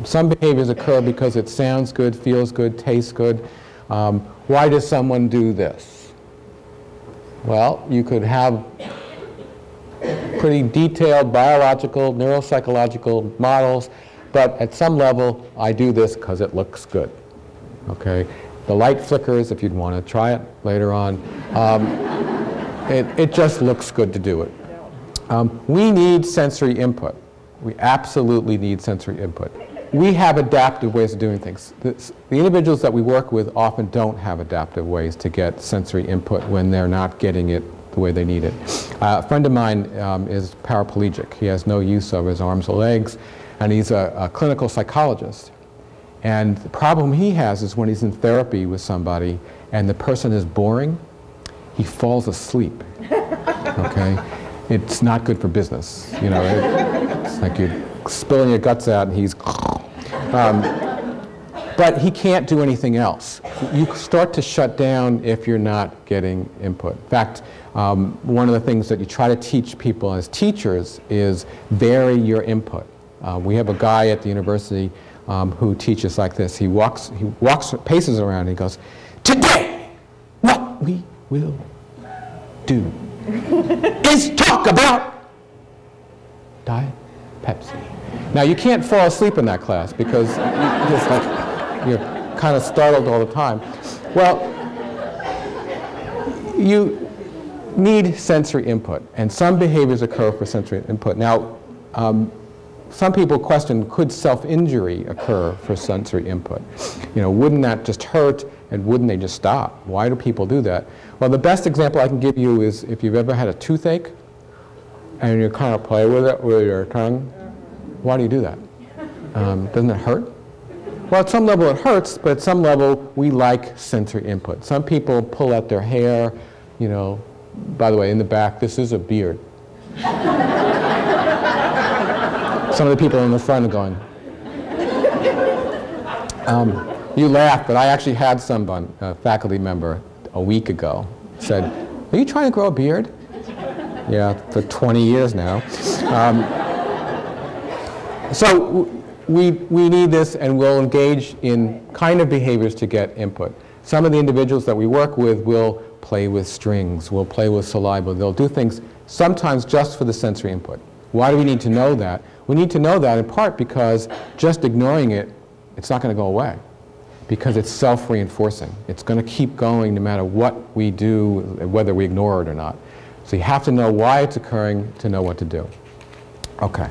Some behaviors occur because it sounds good, feels good, tastes good. Why does someone do this? Well, you could have pretty detailed biological, neuropsychological models, but at some level, I do this because it looks good. Okay? The light flickers if you'd want to try it later on. It just looks good to do it. We need sensory input. We absolutely need sensory input. We have adaptive ways of doing things. The individuals that we work with often don't have adaptive ways to get sensory input when they're not getting it the way they need it. A friend of mine is paraplegic. He has no use of his arms or legs, and he's a clinical psychologist. And the problem he has is when he's in therapy with somebody and the person is boring, he falls asleep. Okay? It's not good for business. You know, it's like you're spilling your guts out and he's... but he can't do anything else. You start to shut down if you're not getting input. In fact, one of the things that you try to teach people as teachers is vary your input. We have a guy at the university who teaches like this. He paces around and he goes, "Today, what we will do is talk about Diet Pepsi." Now, you can't fall asleep in that class because you're kind of startled all the time. Well, you need sensory input, and some behaviors occur for sensory input. Now, some people question, could self-injury occur for sensory input? You know, wouldn't that just hurt, and wouldn't they just stop? Why do people do that? Well, the best example I can give you is if you've ever had a toothache, and you kind of play with it with your tongue. Why do you do that? Doesn't it hurt? Well, at some level it hurts, but at some level we like sensory input. Some people pull out their hair, you know. By the way, in the back, this is a beard. Some of the people in the front are going. You laugh, but I actually had someone, a faculty member, a week ago, said, "Are you trying to grow a beard?" Yeah, for 20 years now. So we need this, and we'll engage in kind of behaviors to get input. Some of the individuals that we work with will play with strings, will play with saliva. They'll do things sometimes just for the sensory input. Why do we need to know that? We need to know that in part because just ignoring it, it's not going to go away. Because it's self-reinforcing. It's going to keep going no matter what we do, whether we ignore it or not. So you have to know why it's occurring to know what to do. Okay.